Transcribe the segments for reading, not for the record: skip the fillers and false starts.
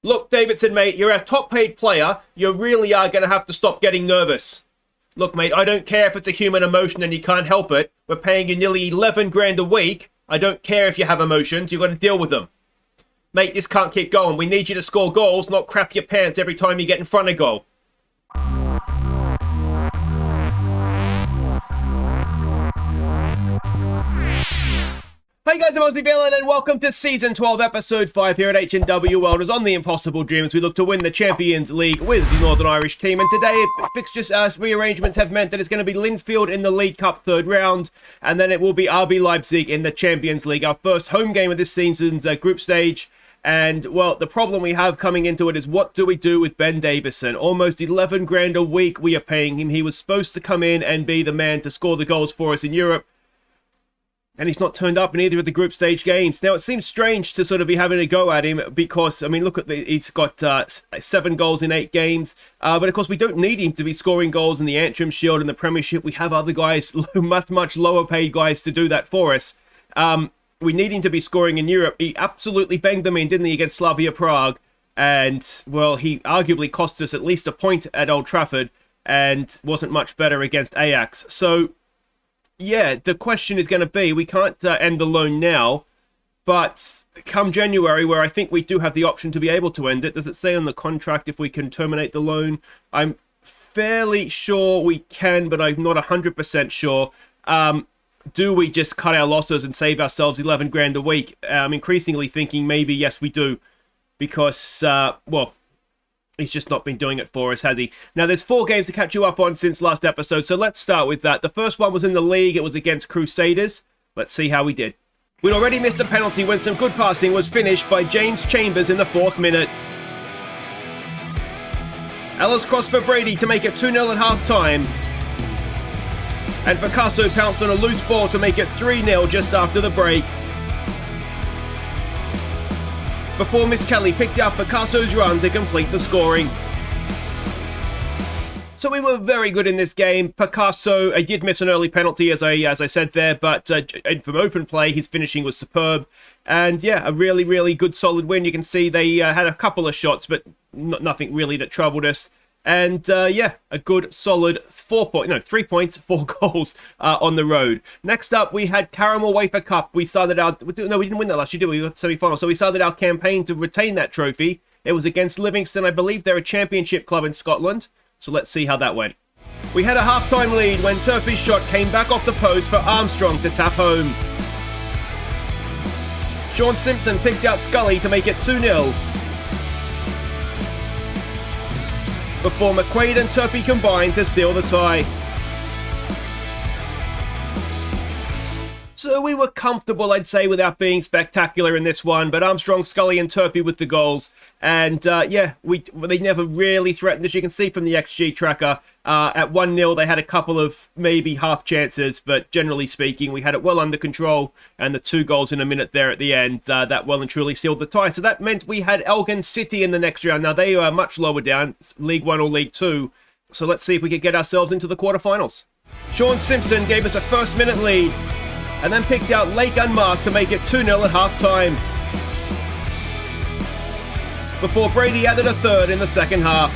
Look, Davidson, mate, you're a top-paid player. You really are going to have to stop getting nervous. Look, mate, I don't care if it's a human emotion and you can't help it. We're paying you nearly 11 grand a week. I don't care if you have emotions. You've got to deal with them. Mate, this can't keep going. We need you to score goals, not crap your pants every time you get in front of goal. Hey guys, I'm Aussie Villain and welcome to Season 12, Episode 5 here at H&W Welders on the Impossible Dream as we look to win the Champions League with the Northern Irish team. And today, fixtures rearrangements have meant that it's going to be Linfield in the League Cup third round, and then it will be RB Leipzig in the Champions League, our first home game of this season's group stage. And, well, the problem we have coming into it is what do we do with Ben Davison? Almost 11 grand a week we are paying him. He was supposed to come in and be the man to score the goals for us in Europe. And he's not turned up in either of the group stage games. Now, it seems strange to sort of be having a go at him because, I mean, look at he's got 7 goals in 8 games. But, of course, we don't need him to be scoring goals in the Antrim Shield and the Premiership. We have other guys, much lower paid guys to do that for us. We need him to be scoring in Europe. He absolutely banged them in, didn't he, against Slavia Prague. And, well, he arguably cost us at least a point at Old Trafford and wasn't much better against Ajax. So, yeah, the question is going to be, we can't end the loan now, but come January, where I think we do have the option to be able to end it, does it say on the contract if we can terminate the loan? I'm fairly sure we can, but I'm not 100% sure. Do we just cut our losses and save ourselves 11 grand a week? I'm increasingly thinking maybe, yes, we do, because, well, he's just not been doing it for us, has he? Now, there's 4 games to catch you up on since last episode, so let's start with that. The first one was in the league. It was against Crusaders. Let's see how we did. We'd already missed a penalty when some good passing was finished by James Chambers in the 4th minute. Ellis crossed for Brady to make it 2-0 at half-time. And Picasso pounced on a loose ball to make it 3-0 just after the break. Before Miss Kelly picked up Picasso's run to complete the scoring. So we were very good in this game. Picasso did miss an early penalty, as I said there, but from open play, his finishing was superb. And yeah, a really, really good solid win. You can see they had a couple of shots, but nothing really that troubled us. And yeah, a good solid 3 points, 4 goals on the road. Next up, we had Caramel Wafer Cup. We started our... No, we didn't win that last year, did we? We got the semi-final. So we started our campaign to retain that trophy. It was against Livingston. I believe they're a championship club in Scotland. So let's see how that went. We had a half-time lead when Turpey's shot came back off the post for Armstrong to tap home. Sean Simpson picked out Scully to make it 2-0. Before McQuaid and Turpey combined to seal the tie. So we were comfortable, I'd say, without being spectacular in this one, but Armstrong, Scully and Turpey with the goals. And yeah, they never really threatened, as you can see from the XG tracker. At 1-0, they had a couple of maybe half chances, but generally speaking, we had it well under control. And the 2 goals in a minute there at the end, that well and truly sealed the tie. So that meant we had Elgin City in the next round. Now, they are much lower down, League 1 or League 2. So let's see if we could get ourselves into the quarterfinals. Sean Simpson gave us a first-minute lead, and then picked out Lake unmarked to make it 2-0 at half-time. Before Brady added a third in the second half.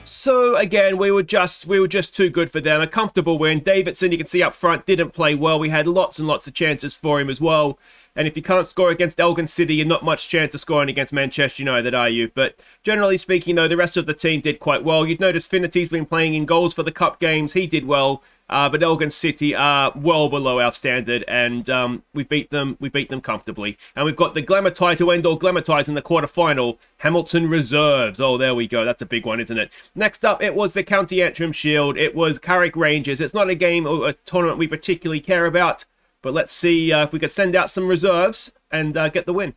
So again, we were just too good for them. A comfortable win. Davidson, you can see up front, didn't play well. We had lots and lots of chances for him as well. And if you can't score against Elgin City, you're not much chance of scoring against Manchester United, are you? But generally speaking, though, the rest of the team did quite well. You'd notice Finity's been playing in goals for the cup games. He did well. But Elgin City are well below our standard, and we beat them comfortably. And we've got the Glamour tie to end all Glamour ties in the quarterfinal. Hamilton Reserves. Oh, there we go. That's a big one, isn't it? Next up, it was the County Antrim Shield. It was Carrick Rangers. It's not a game or a tournament we particularly care about, but let's see if we could send out some reserves and get the win.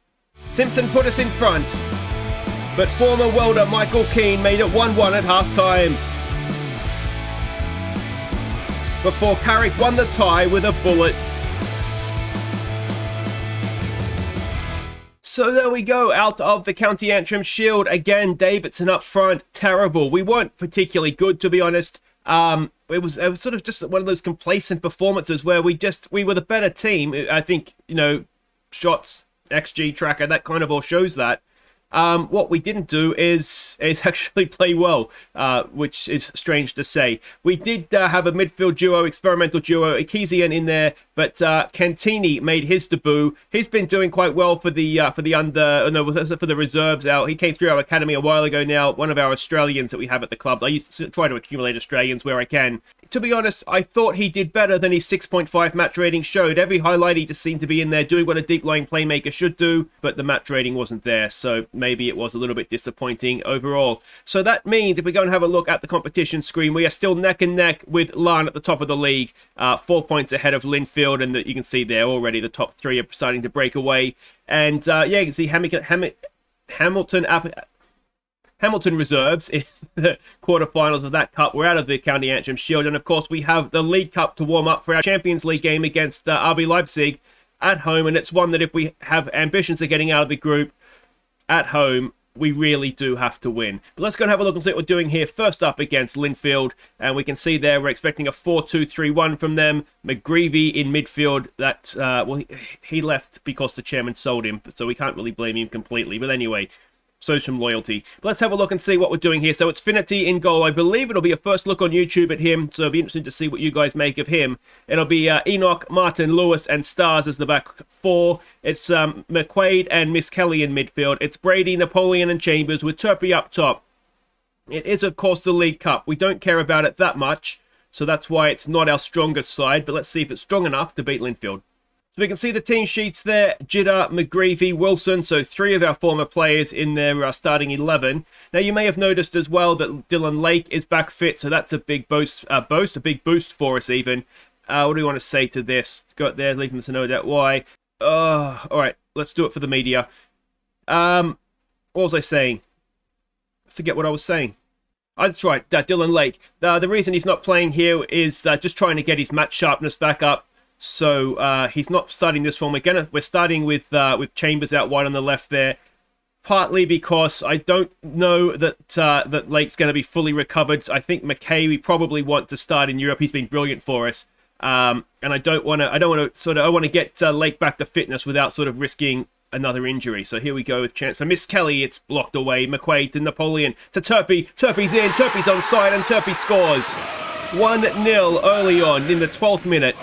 Simpson put us in front, but former welder Michael Keane made it 1-1 at half-time. Before Carrick won the tie with a bullet. So there we go, out of the County Antrim Shield. Again, Davidson up front, terrible. We weren't particularly good, to be honest. It was sort of just one of those complacent performances where we were the better team. I think, shots, XG tracker, that kind of all shows that. What we didn't do is actually play well, which is strange to say. We did have a midfield duo, experimental duo, Ekezian in there, but Cantini made his debut. He's been doing quite well for the reserves out. He came through our academy a while ago now, one of our Australians that we have at the club. I used to try to accumulate Australians where I can. To be honest, I thought he did better than his 6.5 match rating showed. Every highlight he just seemed to be in there doing what a deep-lying playmaker should do, but the match rating wasn't there, so maybe it was a little bit disappointing overall. So that means if we go and have a look at the competition screen, we are still neck and neck with Larne at the top of the league, 4 points ahead of Linfield, and you can see there already the top three are starting to break away. And yeah, you can see Hamilton reserves in the quarterfinals of that cup. We're out of the County Antrim Shield, and of course we have the League Cup to warm up for our Champions League game against RB Leipzig at home, and it's one that if we have ambitions of getting out of the group at home, we really do have to win. But let's go and have a look and see what we're doing here. First up against Linfield, and we can see there we're expecting a 4-2-3-1 from them. McGreevy in midfield. That well, he left because the chairman sold him, so we can't really blame him completely. But anyway, show some loyalty. But let's have a look and see what we're doing here. So it's Finity in goal. I believe it'll be a first look on YouTube at him, so it'll be interesting to see what you guys make of him. It'll be Enoch, Martin, Lewis, and Stars as the back four. It's McQuaid and Miss Kelly in midfield. It's Brady, Napoleon, and Chambers with Turpey up top. It is, of course, the League Cup. We don't care about it that much, so that's why it's not our strongest side, but let's see if it's strong enough to beat Linfield. So we can see the team sheets there. Jidda, McGreevy, Wilson. So three of our former players in their starting 11. Now you may have noticed as well that Dylan Lake is back fit. So that's a big a big boost for us even. What do we want to say to this? Got there, leaving us to know that why. All right, let's do it for the media. What was I saying? Forget what I was saying. That's right, Dylan Lake. The reason he's not playing here is just trying to get his match sharpness back up. So he's not starting this one. We're starting with Chambers out wide on the left there, partly because I don't know that that Lake's going to be fully recovered. I think McKay we probably want to start in Europe. He's been brilliant for us, and I want to get Lake back to fitness without sort of risking another injury. So here we go with chance for Miss Kelly. It's blocked away. McQuaid to Napoleon to Turpey. Turpey's in. Turpey's onside, and Turpey scores 1-0 early on in the 12th minute.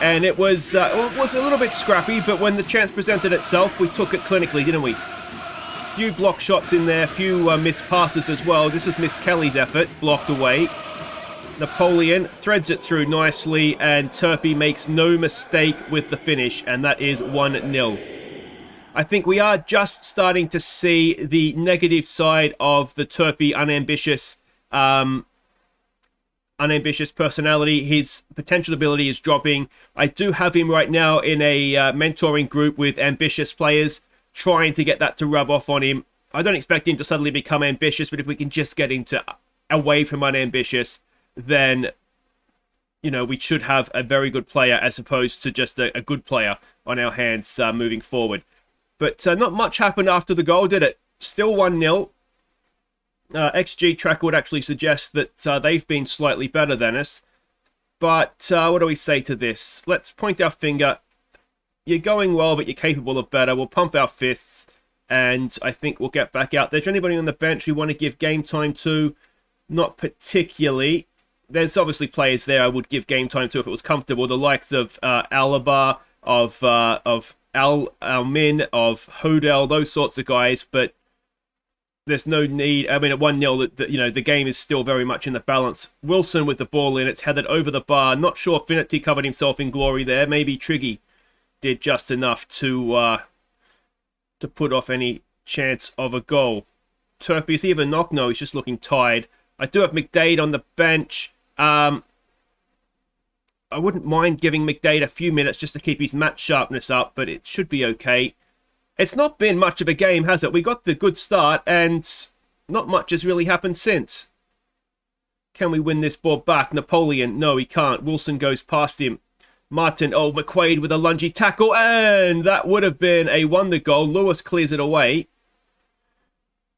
And it was a little bit scrappy, but when the chance presented itself, we took it clinically, didn't we? Few block shots in there, few missed passes as well. This is Miss Kelly's effort, blocked away. Napoleon threads it through nicely, and Turpey makes no mistake with the finish, and that is 1-0. I think we are just starting to see the negative side of the Turpey unambitious personality. His potential ability is dropping. I do have him right now in a mentoring group with ambitious players, trying to get that to rub off on him. I don't expect him to suddenly become ambitious, but if we can just get him to away from unambitious, then we should have a very good player as opposed to just a good player on our hands moving forward. But not much happened after the goal, did it? Still 1-0. XG track would actually suggest that they've been slightly better than us. But what do we say to this? Let's point our finger. You're going well, but you're capable of better. We'll pump our fists, and I think we'll get back out there. Is there anybody on the bench we want to give game time to? Not particularly. There's obviously players there I would give game time to if it was comfortable. The likes of Alaba, of Al-Min, of Hodel, those sorts of guys, but there's no need. I mean, at 1-0, the game is still very much in the balance. Wilson with the ball in. It's headed over the bar. Not sure Finity covered himself in glory there. Maybe Triggy did just enough to put off any chance of a goal. Turpey, is he even knocked? No, he's just looking tired. I do have McDade on the bench. I wouldn't mind giving McDade a few minutes just to keep his match sharpness up, but it should be okay. It's not been much of a game, has it? We got the good start, and not much has really happened since. Can we win this ball back? Napoleon, no, he can't. Wilson goes past him. Martin, McQuaid with a lungy tackle, and that would have been a wonder goal. Lewis clears it away.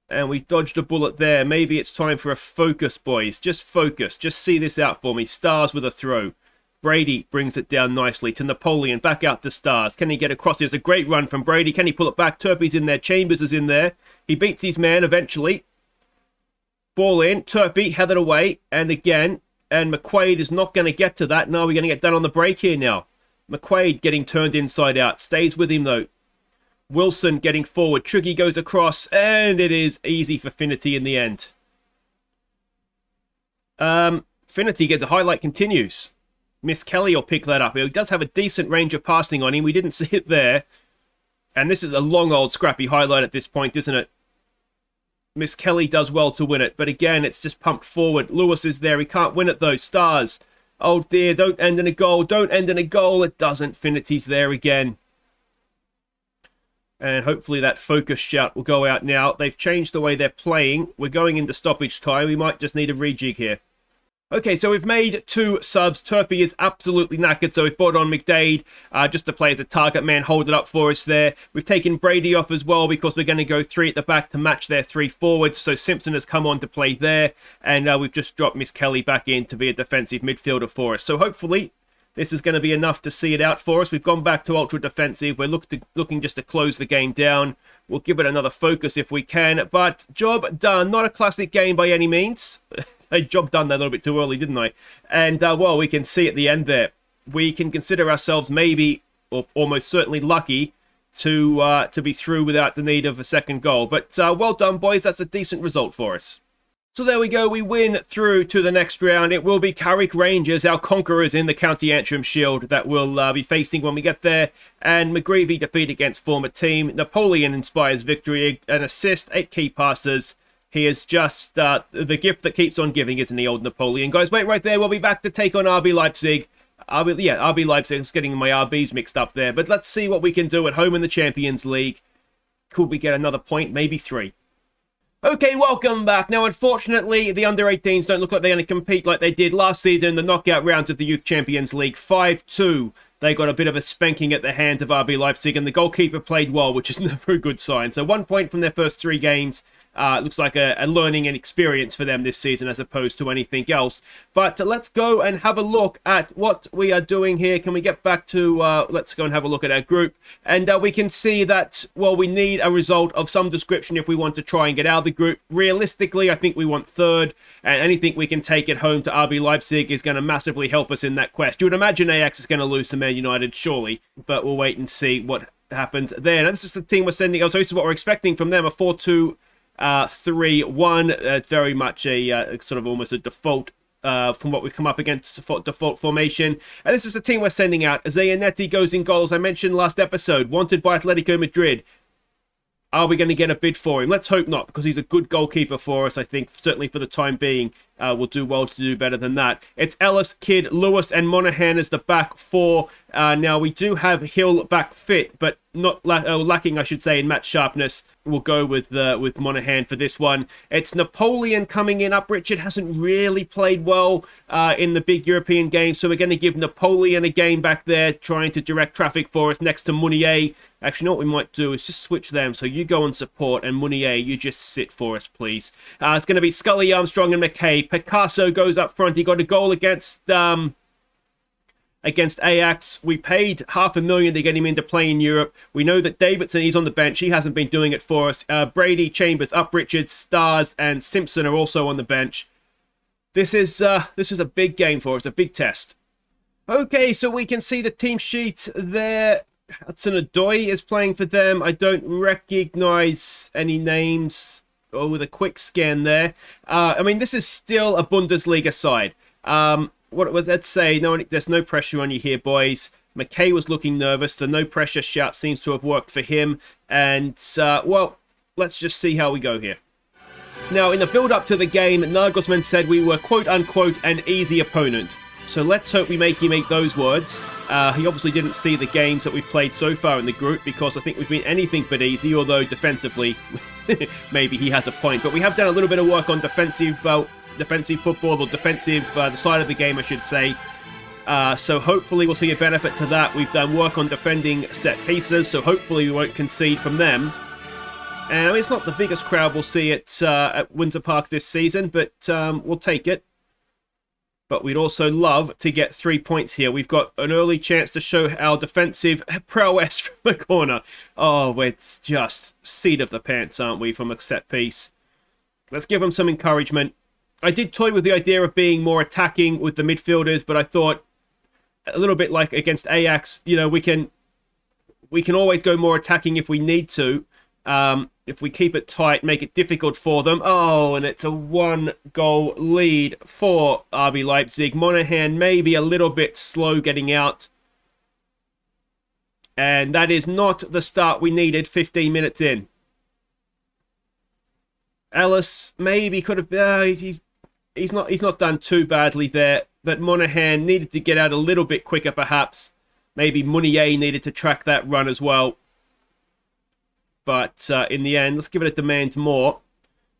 And we dodged a bullet there. Maybe it's time for a focus, boys. Just focus. Just see this out for me. Stars with a throw. Brady brings it down nicely to Napoleon, back out to Stars. Can he get across? It was a great run from Brady. Can he pull it back? Turpey's in there. Chambers is in there. He beats his man eventually. Ball in. Turpey headed away. And again. And McQuaid is not going to get to that. No, we're going to get done on the break here now. McQuaid getting turned inside out. Stays with him though. Wilson getting forward. Triggy goes across. And it is easy for Finity in the end. Finity gets the highlight continues. Miss Kelly will pick that up. He does have a decent range of passing on him. We didn't see it there. And this is a long old scrappy highlight at this point, isn't it? Miss Kelly does well to win it. But again, it's just pumped forward. Lewis is there. He can't win it though. Stars. Oh dear, don't end in a goal. Don't end in a goal. It doesn't. Finity's there again. And hopefully that focus shout will go out now. They've changed the way they're playing. We're going into stoppage time. We might just need a rejig here. Okay, so we've made 2 subs. Turpey is absolutely knackered, so we've brought on McDade just to play as a target man, hold it up for us there. We've taken Brady off as well because we're going to go 3 at the back to match their 3 forwards. So Simpson has come on to play there, and we've just dropped Miss Kelly back in to be a defensive midfielder for us. So hopefully this is going to be enough to see it out for us. We've gone back to ultra defensive. We're looking just to close the game down. We'll give it another focus if we can, but job done. Not a classic game by any means. A job done there a little bit too early, didn't I? And, well, we can see at the end there, we can consider ourselves maybe, or almost certainly lucky, to be through without the need of a second goal. But well done, boys. That's a decent result for us. So there we go. We win through to the next round. It will be Carrick Rangers, our conquerors in the County Antrim Shield, that we'll be facing when we get there. And McGreevy defeat against former team. Napoleon inspires victory, an assist, 8 key passes. He is just the gift that keeps on giving, isn't he, old Napoleon? Guys, wait right there. We'll be back to take on RB Leipzig. RB Leipzig is getting my RBs mixed up there. But let's see what we can do at home in the Champions League. Could we get another point? Maybe 3. Okay, welcome back. Now, unfortunately, the under-18s don't look like they're going to compete like they did last season in the knockout round of the Youth Champions League. 5-2. They got a bit of a spanking at the hands of RB Leipzig, and the goalkeeper played well, which is never a good sign. So 1 point from their first 3 games. Looks like a learning and experience for them this season as opposed to anything else. But let's go and have a look at what we are doing here. Can we get back to, let's go and have a look at our group. And we can see that, well, we need a result of some description if we want to try and get out of the group. Realistically, I think we want 3rd. And anything we can take at home to RB Leipzig is going to massively help us in that quest. You would imagine Ajax is going to lose to Man United, surely. But we'll wait and see what happens there. Now, this is the team we're sending. So this is what we're expecting from them, a 4-2. 3-1, very much a sort of almost a default from what we've come up against, default formation. And this is the team we're sending out. Zayanetti goes in goals. I mentioned last episode, wanted by Atletico Madrid. Are we going to get a bid for him? Let's hope not, because he's a good goalkeeper for us, I think, certainly for the time being. We'll do well to do better than that. It's Ellis, Kidd, Lewis, and Monaghan as the back 4. Now, we do have Hill back fit, but not lacking, I should say, in match sharpness. We'll go with Monaghan for this one. It's Napoleon coming in up. Richard hasn't really played well in the big European games, so we're going to give Napoleon a game back there, trying to direct traffic for us next to Mounier. Actually, what we might do is just switch them, so you go and support, and Mounier, you just sit for us, please. It's going to be Scully, Armstrong, and McKay. Picasso goes up front. He got a goal against Ajax. We paid $500,000 to get him into play in Europe. We know that Davidson, he's on the bench. He hasn't been doing it for us. Brady, Chambers, Richards, Stars, and Simpson are also on the bench. This is a big game for us, a big test. Okay, so we can see the team sheet there. Hudson-Odoi is playing for them. I don't recognize any names. Oh, with a quick scan there. I mean, this is still a Bundesliga side. What was that say? No, there's no pressure on you here, boys. McKay was looking nervous. The no pressure shout seems to have worked for him. And, well, let's just see how we go here. Now, in the build-up to the game, Nagelsmann said we were, quote-unquote, an easy opponent. So let's hope we make him eat those words. He obviously didn't see the games that we've played so far in the group, because I think we've been anything but easy, although defensively, maybe he has a point. But we have done a little bit of work on defensive football, or defensive, the side of the game, I should say. So hopefully we'll see a benefit to that. We've done work on defending set pieces, so hopefully we won't concede from them. And I mean, it's not the biggest crowd we'll see at Winter Park this season, but we'll take it. But we'd also love to get 3 points here. We've got an early chance to show our defensive prowess from the corner. Oh, it's just seat of the pants, aren't we, from a set piece. Let's give them some encouragement. I did toy with the idea of being more attacking with the midfielders, but I thought a little bit like against Ajax, you know, we can always go more attacking if we need to. If we keep it tight, make it difficult for them. Oh, and it's a 1-goal lead for RB Leipzig. Monahan maybe a little bit slow getting out. And that is not the start we needed 15 minutes in. Ellis maybe could have... he's not done too badly there. But Monahan needed to get out a little bit quicker, perhaps. Maybe Munier needed to track that run as well. But in the end, let's give it a demand more.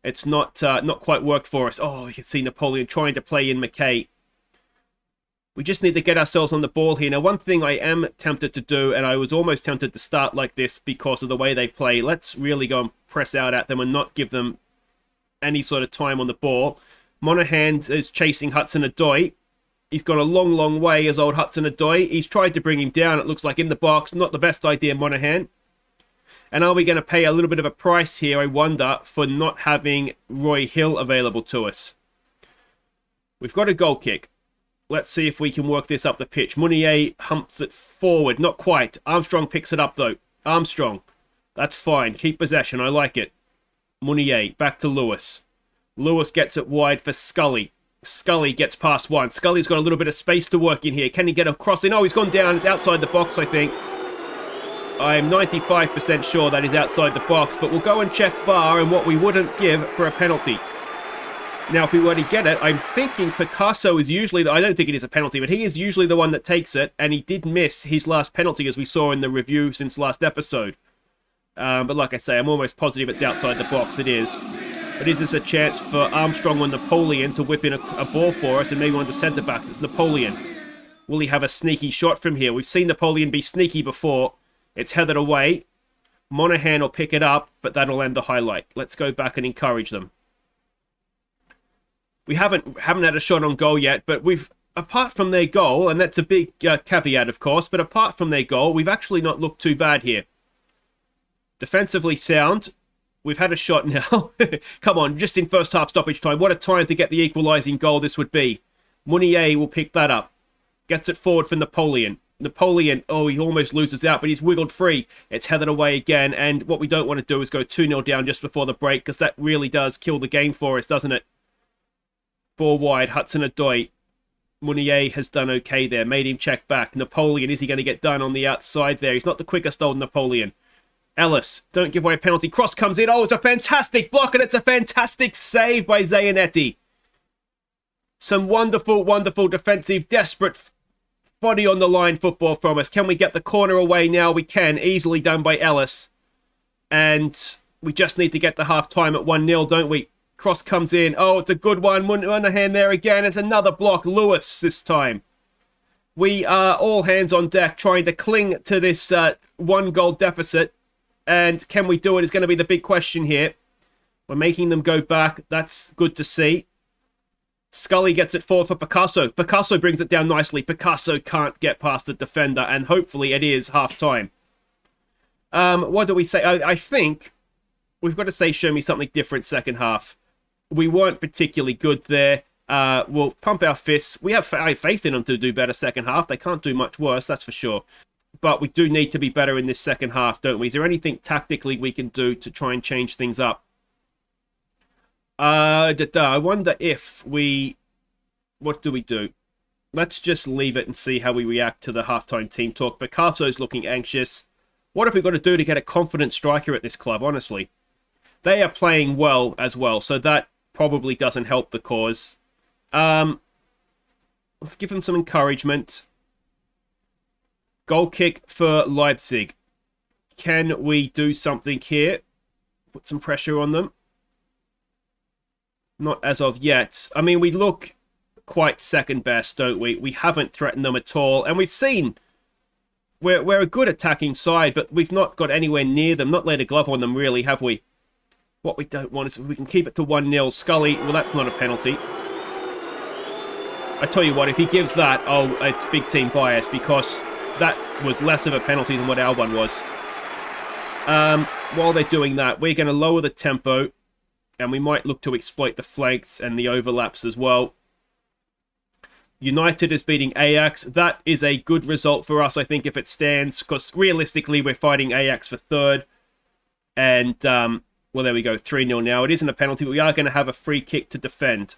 It's not quite worked for us. Oh, you can see Napoleon trying to play in McKay. We just need to get ourselves on the ball here. Now, one thing I am tempted to do, and I was almost tempted to start like this because of the way they play. Let's really go and press out at them and not give them any sort of time on the ball. Monahan is chasing Hudson-Odoi. He's gone a long, long way as old Hudson-Odoi. He's tried to bring him down, it looks like, in the box. Not the best idea, Monahan. And are we going to pay a little bit of a price here, I wonder, for not having Roy Hill available to us? We've got a goal kick. Let's see if we can work this up the pitch. Munier humps it forward. Not quite. Armstrong picks it up, though. Armstrong. That's fine. Keep possession. I like it. Munier. Back to Lewis. Lewis gets it wide for Scully. Scully gets past one. Scully's got a little bit of space to work in here. Can he get across in? Oh, he's gone down. It's outside the box, I think. I'm 95% sure that is outside the box, but we'll go and check VAR and what we wouldn't give for a penalty. Now, if we were to get it, I'm thinking Picasso is usually... I don't think it is a penalty, but he is usually the one that takes it, and he did miss his last penalty, as we saw in the review since last episode. But like I say, I'm almost positive it's outside the box. It is. But is this a chance for Armstrong or Napoleon to whip in a ball for us, and maybe one of the centre-backs? It's Napoleon. Will he have a sneaky shot from here? We've seen Napoleon be sneaky before. It's headed away. Monahan will pick it up, but that'll end the highlight. Let's go back and encourage them. We haven't had a shot on goal yet, but we've, apart from their goal, and that's a big caveat, of course, but apart from their goal, we've actually not looked too bad here. Defensively sound. We've had a shot now. Come on, just in first half stoppage time. What a time to get the equalising goal this would be. Munier will pick that up. Gets it forward for Napoleon. Napoleon, oh, he almost loses out, but he's wiggled free. It's headed away again, and what we don't want to do is go 2-0 down just before the break, because that really does kill the game for us, doesn't it? Ball wide, Hudson-Odoi. Munier has done okay there, made him check back. Napoleon, is he going to get done on the outside there? He's not the quickest old Napoleon. Ellis, don't give away a penalty. Cross comes in. Oh, it's a fantastic block, and it's a fantastic save by Zanetti. Some wonderful, wonderful defensive, desperate body on the line football from us. Can we get the corner away now? We can. Easily done by Ellis. And we just need to get the half-time at 1-0, don't we? Cross comes in. Oh, it's a good one. Monahan there again. It's another block. Lewis this time. We are all hands on deck trying to cling to this one-goal deficit. And can we do it is going to be the big question here. We're making them go back. That's good to see. Scully gets it forward for Picasso. Picasso brings it down nicely. Picasso can't get past the defender, and hopefully it is half-time. What do we say? I think we've got to say show me something different second half. We weren't particularly good there. We'll pump our fists. I have faith in them to do better second half. They can't do much worse, that's for sure. But we do need to be better in this second half, don't we? Is there anything tactically we can do to try and change things up? I wonder if we... What do we do? Let's just leave it and see how we react to the halftime team talk. Picasso's looking anxious. What have we got to do to get a confident striker at this club, honestly? They are playing well as well, so that probably doesn't help the cause. Let's give them some encouragement. Goal kick for Leipzig. Can we do something here? Put some pressure on them. Not as of yet. I mean, we look quite second best, don't we? We haven't threatened them at all. And we've seen we're a good attacking side, but we've not got anywhere near them. Not laid a glove on them, really, have we? What we don't want is if we can keep it to 1-0. Scully, well, that's not a penalty. I tell you what, if he gives that, oh, it's big team bias, because that was less of a penalty than what our one was. While they're doing that, we're going to lower the tempo, and we might look to exploit the flanks and the overlaps as well. United is beating Ajax. That is a good result for us, I think, if it stands, because realistically, we're fighting Ajax for third. And, well, there we go, 3-0 now. It isn't a penalty, but we are going to have a free kick to defend.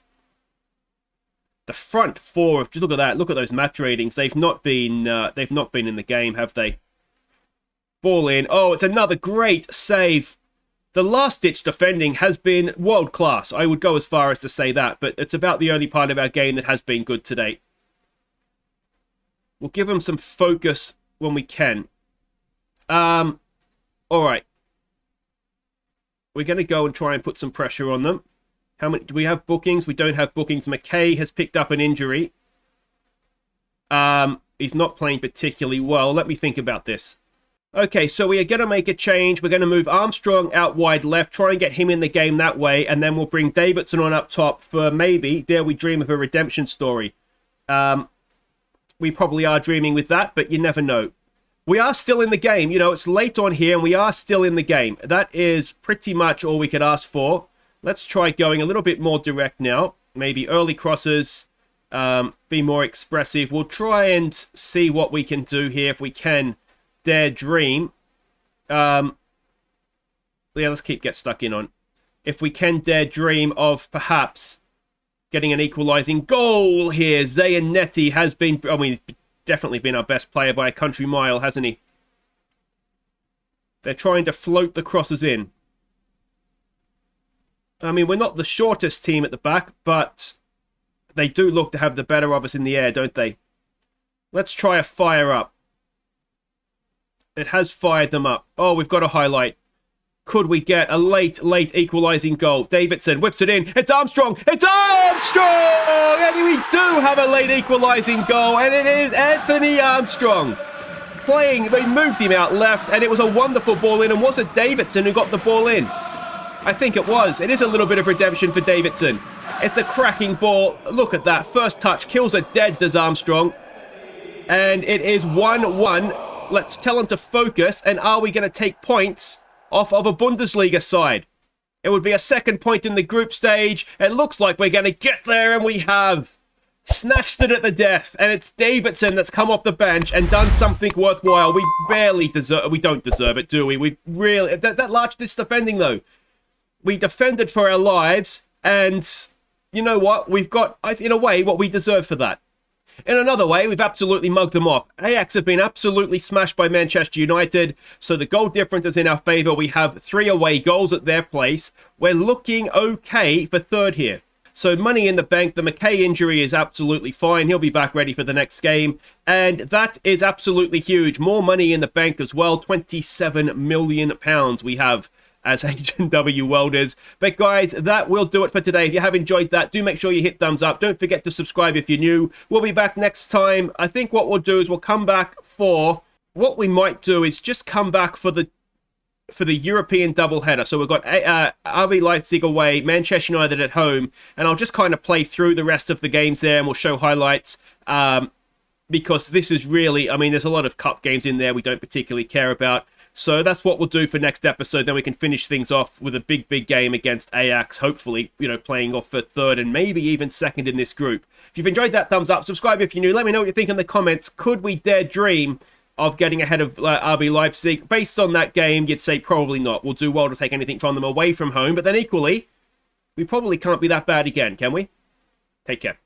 The front four of, look at that, look at those match ratings. They've not been in the game, have they? Ball in. Oh, it's another great save. The last-ditch defending has been world-class. I would go as far as to say that, but it's about the only part of our game that has been good today. We'll give them some focus when we can. All right. We're going to go and try and put some pressure on them. How many do we have bookings? We don't have bookings. McKay has picked up an injury. He's not playing particularly well. Let me think about this. Okay, so we are going to make a change. We're going to move Armstrong out wide left, try and get him in the game that way, and then we'll bring Davidson on up top for maybe, dare we dream of a redemption story. We probably are dreaming with that, but you never know. We are still in the game. You know, it's late on here, and we are still in the game. That is pretty much all we could ask for. Let's try going a little bit more direct now. Maybe early crosses, be more expressive. We'll try and see what we can do here if we can dare dream. Yeah, let's get stuck in on. If we can dare dream of perhaps getting an equalising goal here. Zayanetti has been, I mean, definitely been our best player by a country mile, hasn't he? They're trying to float the crosses in. I mean, we're not the shortest team at the back, but they do look to have the better of us in the air, don't they? Let's try a fire up. It has fired them up. Oh, we've got a highlight. Could we get a late equalising goal? Davidson whips it in. It's Armstrong. It's Armstrong! And we do have a late equalising goal, and it is Anthony Armstrong. They moved him out left, and it was a wonderful ball in. And was it Davidson who got the ball in? I think it was. It is a little bit of redemption for Davidson. It's a cracking ball. Look at that. First touch. Kills it dead, does Armstrong. And it is 1-1. Let's tell him to focus. And are we going to take points off of a Bundesliga side? It would be a second point in the group stage. It looks like we're going to get there, and we have snatched it at the death. And it's Davidson that's come off the bench and done something worthwhile. We don't deserve it, do we? We really, that large defending though. We defended for our lives, and you know what? We've got, in a way, what we deserve for that. In another way, we've absolutely mugged them off. Ajax have been absolutely smashed by Manchester United, so the goal difference is in our favour. We have 3 away goals at their place. We're looking okay for third here. So money in the bank. The McKay injury is absolutely fine. He'll be back ready for the next game. And that is absolutely huge. More money in the bank as well. £27 million we have as H&W Welders. But guys, that will do it for today. If you have enjoyed that, do make sure you hit thumbs up. Don't forget to subscribe if you're new. We'll be back next time. I think what we'll do is we'll come back for, what we might do is just come back for the European doubleheader. So we've got RB Leipzig away, Manchester United at home, and I'll just kind of play through the rest of the games there, and we'll show highlights. Because this is really, I mean, there's a lot of cup games in there we don't particularly care about. So that's what we'll do for next episode. Then we can finish things off with a big game against Ajax. Hopefully, you know, playing off for third and maybe even second in this group. If you've enjoyed that, thumbs up. Subscribe if you're new. Let me know what you think in the comments. Could we dare dream of getting ahead of RB Leipzig? Based on that game, you'd say probably not. We'll do well to take anything from them away from home. But then equally, we probably can't be that bad again, can we? Take care.